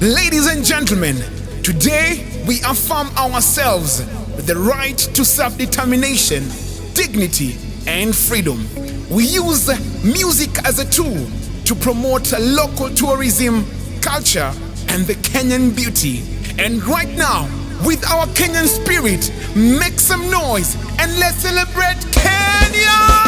Ladies and gentlemen, today we affirm ourselves with the right to self-determination, dignity, and freedom. We use music as a tool to promote local tourism, culture, and the Kenyan beauty. And right now, with our Kenyan spirit, make some noise and let's celebrate Kenya!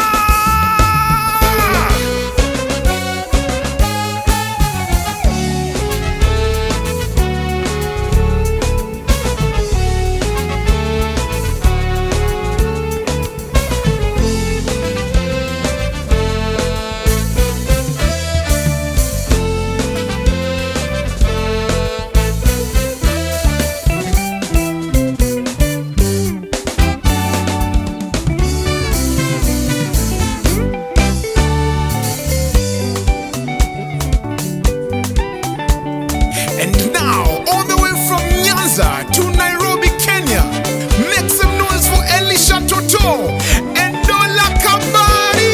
To Nairobi, Kenya, make some noise for Elisha Toto and Dola Kabari.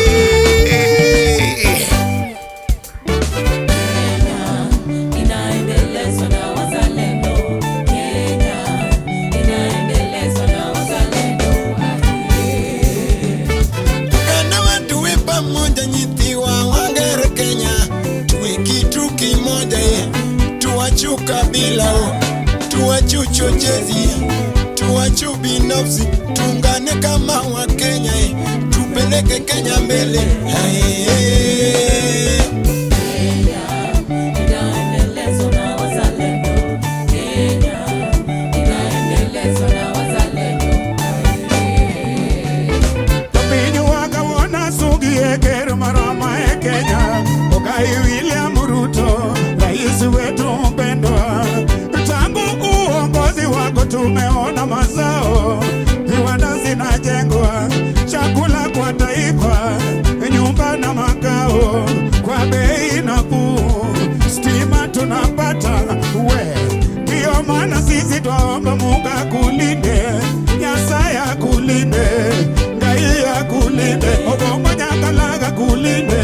Tuwachucho jezi, tuwachu binafsi, tungane kama wa Kenya, tupeleke Kenya mbele. William Ruto, rais wetu mpendwa, tangu uongozi wako tumeona mazao, viwanda zinajengwa, chakula kwa taifa, nyumba na makao kwa bei nafuu, stima tunapata ndio maana sisi twaomba Mungu akulinde, Nyasaye akulinde, Ngai akulinde, Obongo Nyakalaga akulinde.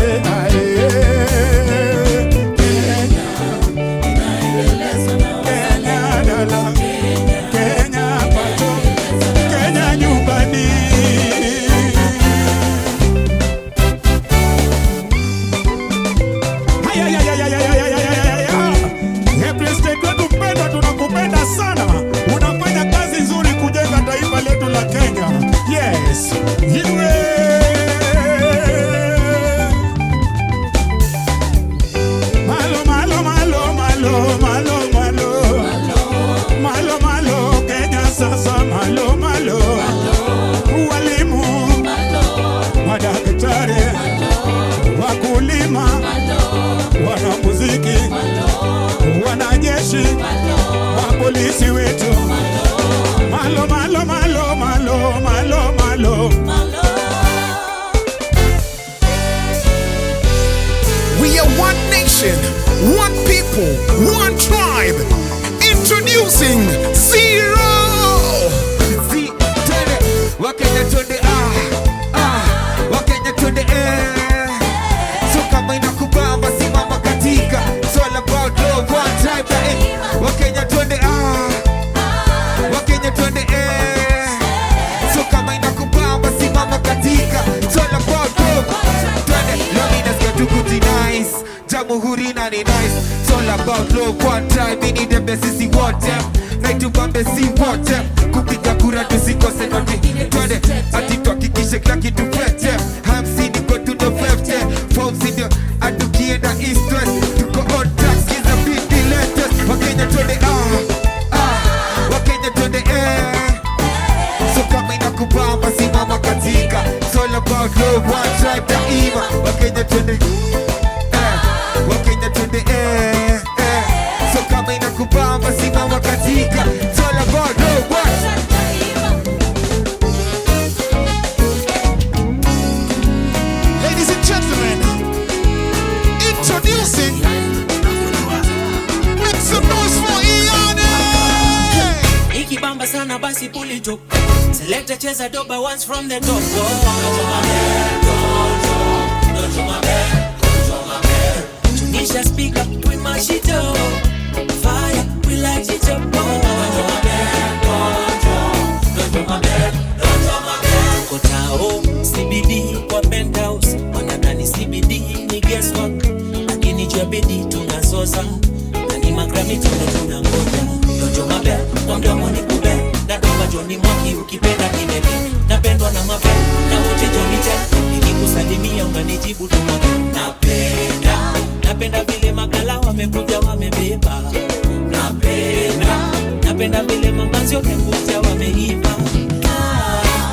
Wanamuziki, wanajeshi, mapolisi wetu, malo malo malo malo malo malo. We are one nation, one people, one tribe. Introducing Zero. Wakenya to the Wakenya to the air. So kama inakubamba simama katika. It's all about love, one tribe na Wakenya to the Wakenya to the air. So kama inakubamba simama katika. It's all about love. Loneliness get to good nice. Jamhuri na ni nice. It's all about love, one tribe. We need them best si wote. Night to bambe si wote. Kupiga kura tusikose noti. Twende ati tuhakikishe kila kitu fete. Hamsi niko to the 50. Forms in the atukienda east west. Tuko on track, is a bit the latest. Wakenya to the Wakenya to the air. So kama inakubamba simama katika. It's all about love, one tribe daima. Wakenya to the Wakenya to the air. So kama inakubamba simama katika. It's all about love, one. Ladies and gentlemen, introducing, make some noise for Iane. Ikibamba sana basi pull it up. Select a cheza doba once from the top. Tunisha speak up, we mash it up. Fire. work, lakini jua bidii tunasosa. Na ni magrami tunangoja. Dojo mabe, mdomo ni kube. Na donga Johnny Mwaki ukipenda kimebe. Napendwa na mabe, na wote Johnny Tech. Nikikusalimia unanijibu tu napenda. Napenda vile magala wamekuja wamebeba. Napenda vile mamanzi wamekuja wameiva.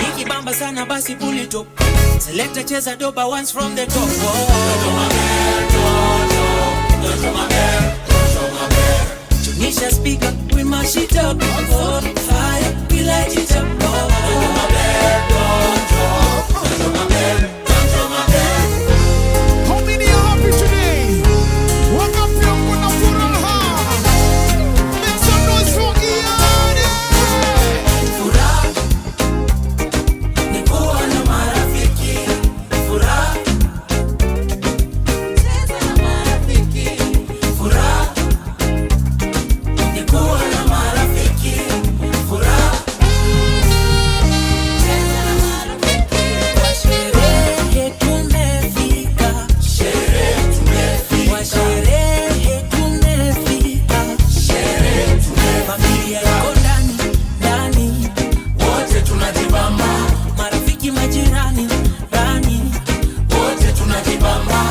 Ikibamba sana basi pull it up. Selecta cheza doba once from the top. Dojo mabe. Tunisha speaker, we mash it up. Fire, we light it up. Dojo mabe. How many are happy today? Wangapi wako na furaha? Make some noise for Ian. Furaha ni kuwa na marafiki. Furaha cheza na marafiki. Furaha ni kuwa na marafiki. Furaha cheza na marafiki. Kwa sherehe tumefika. Kwa sherehe tumefika. Familia iko ndani, wote tunajibamba. Marafiki majirani, ndani, wote tunajibamba.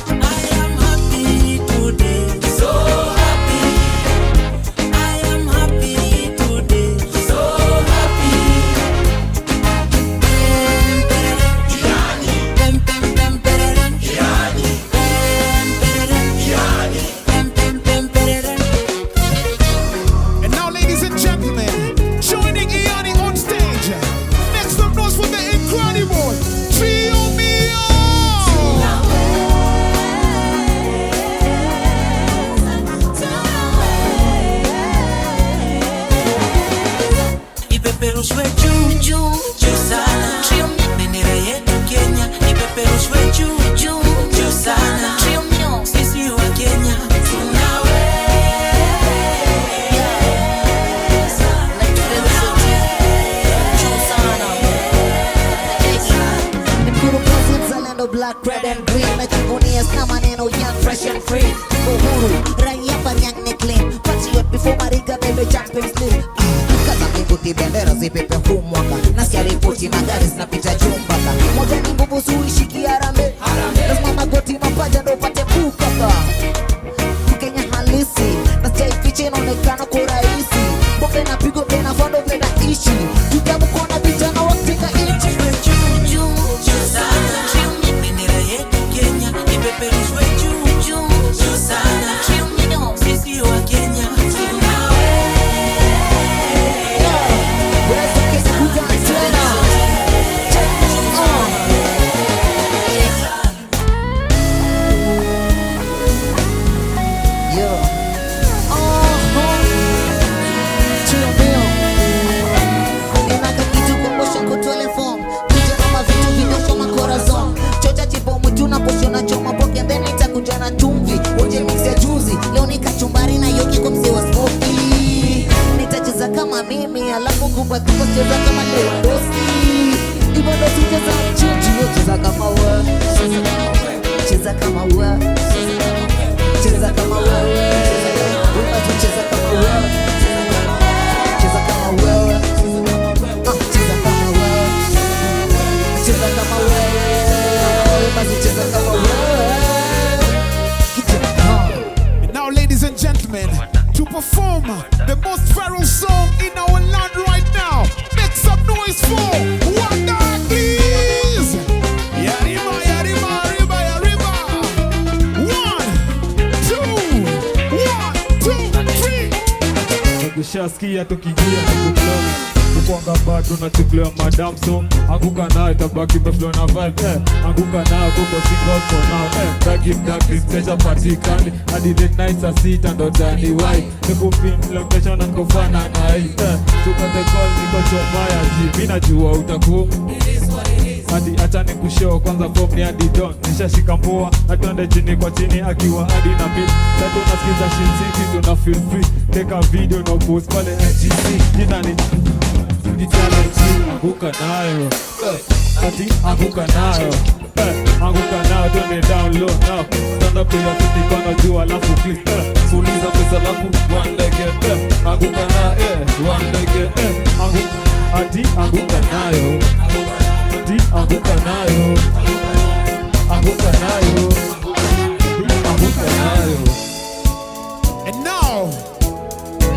I am happy today, so happy. I am happy today, so happy. And now, ladies and gentlemen, joining Iani on stage. Next up, noise for the incredible Trio Mio. Ipeperushwe juu sana. Bendera yetu Kenya. Ipeperushwe juu sana. Sisi wa Kenya tunaweza. Black, red and green. Najivunia sana maneno young, fresh and free. Niko huru, raia panyang ni clean. Patriot before Mariga bebe Champions League. Kaza mlingoti bendera zipepe huu mwaka. Nasikia ripoti magari zinapita chumbaka. Moja ni nguvu suishi Harambee. Lazima magoti mapaja ndo upate kukaka. Mkenya halisi. Nasikia ifiche inaonekana kwa rahisi. Mboga inapigwa tena fondo vena ishi. Tujabu kona vijana waktika inchi. Juu sana. Bendera yetu Kenya. Ipeperushwe juu sana. Sisi wa Kenya tunaweza. Alafu kubatuka cheza kama Lewandowski. Hivyo ndo tucheza mchezo. Cheza kama wewe. Cheza kama wewe. Cheza kama wewe. Wewe tucheza kama wewe. Cheza kama wewe. Cheza kama wewe. Cheza kama wewe. Wewe cheza kama wewe. And now, ladies and gentlemen, to perform the most viral song in our land right now, make some noise for what that is. Yarima, yarima, yarima, yarima. 1, 2, 1, 2, 3. Ukishasikia tukiingia na kuklona kukwanga bado nachukuliwa madam so anguka nayo tabaki meflow na vibe anguka nayo kuko single for now dagi mteja patikani hadi the night saa sita ndo tani wai nikupin location na kufana na hii tukate call niko chomaya ji mimi najua utakuwa hadi hata nikushow kwanza form ni hadi don nishashika mboa atende chini kwa chini akiwa hadi na beat tatu nasikiza shit tuna feel free take a video no post pale NGC jina ni Anguka nayo, ati anguka nayo, anguka nayo twende down low now. Stand up to your feet mikono juu alafu click fuliza pesa alafu one leg anguka nayo one leg anguka ati anguka nayo ati anguka nayo anguka nayo anguka nayo. And now,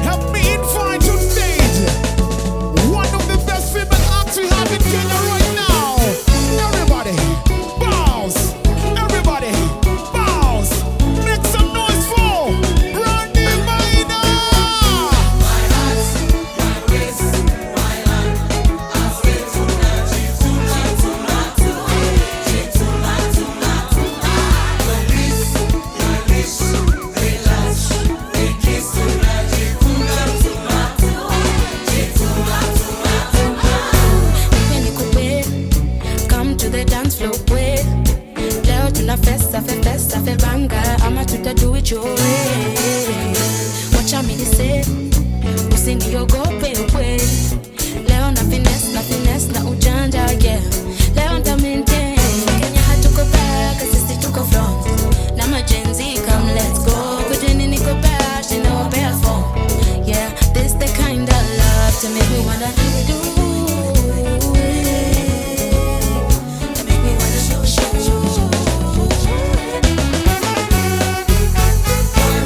help me invite to stage one of the best female acts we have in Kenya right now. Everybody, bounce! Everybody, bounce! Make some noise for Brandy Maina! My heart, my waist, my hand, I say tonight, tonight, tonight, tonight, tonight, tonight, tonight. Release, release, relax, kiss tonight, tonight, tonight, tonight, tonight, tonight. Nipe nikupe, come to the dance floor way. Leo tuna festa fe banga ama tuta do it your way. Wacha mimi nise, usiniogope ukwe. Leo na finesse na ujanja yeah. Leo nta maintain, Kenya hatuko back, sisi tuko front. Na majenzi come let's go. Kujeni niko bash, you know best for. Yeah, this the kind of love to make me wanna do it. To make me wanna show.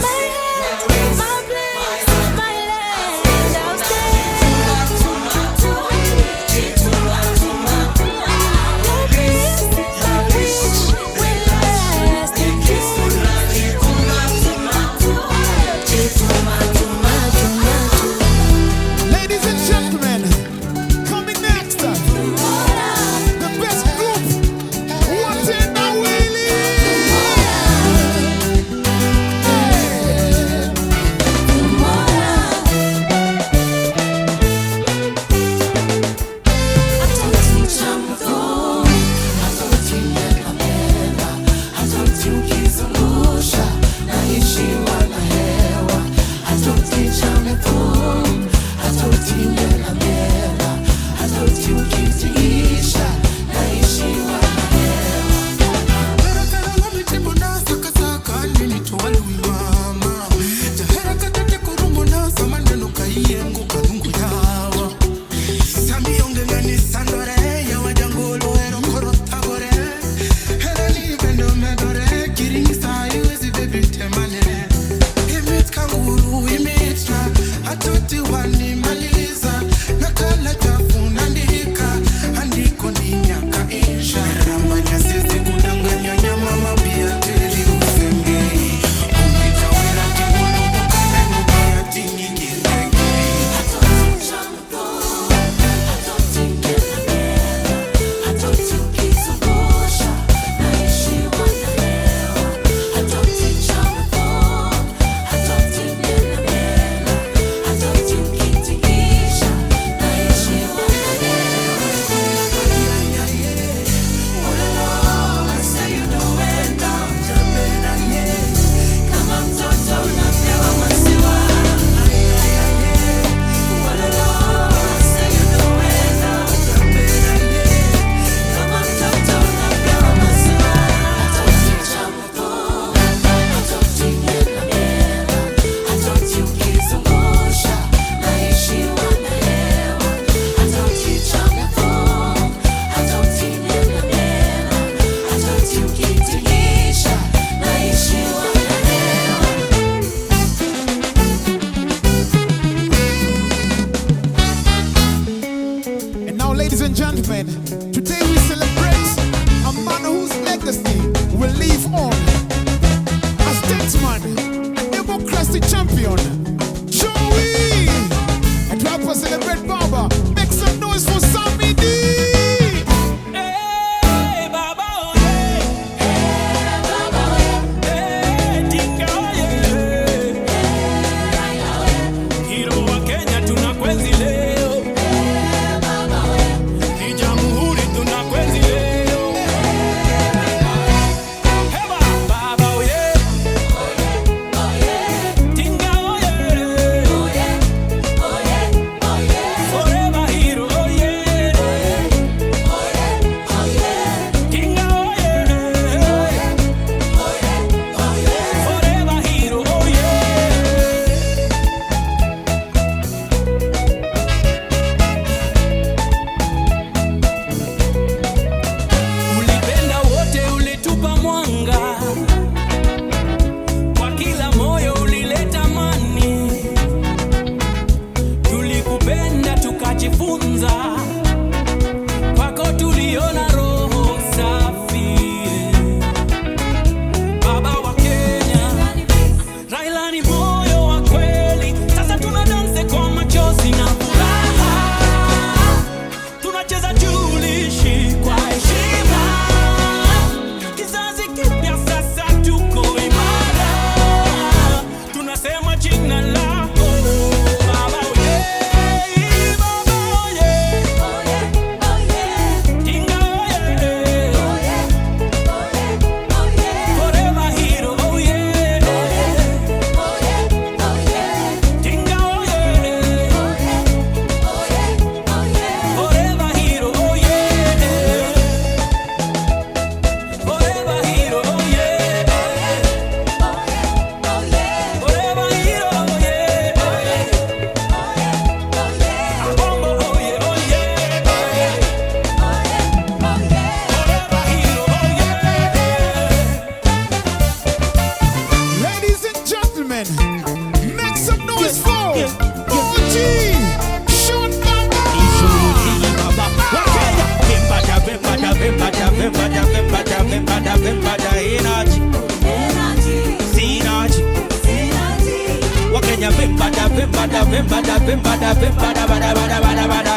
My heart, my place, my land, I'll stay.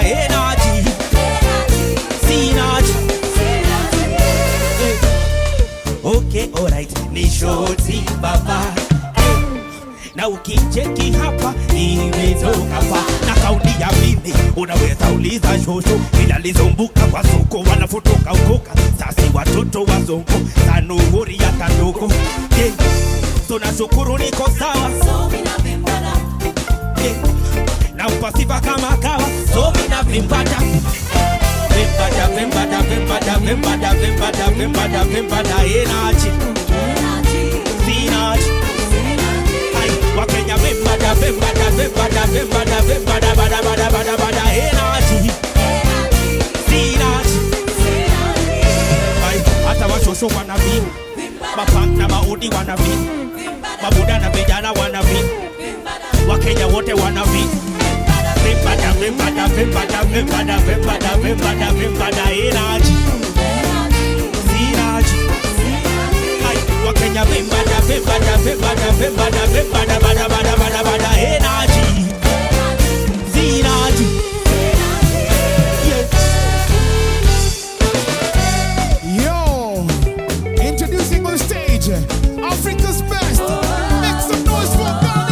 energy, synergy. Okay, alright, ni shoti baba. Na ukicheki hapa imetoka pa na kauli ya mimi unaweza uliza shosho ila lizumbuka kwa soko wanafutoka ukoka sasi watoto wazongo tanuhuri ya tandoko tunashukuru niko sawa na upasifa kama kawa so mina vimbada energy synergy. Wakenya bada energy, synergy. Hata washosho wanavini, mapang na maudi wanavini, mabuda na vijana wanavini, Wakenya wote wanavini. Energy, synergy. Wakenya energy, synergy. Yo, introducing on stage Africa's best. Make some noise for Ghana.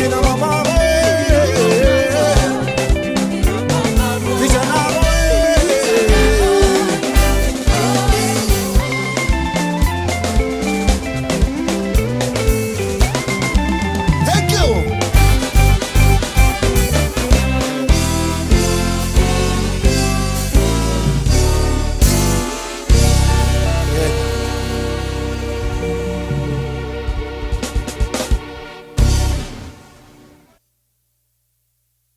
kina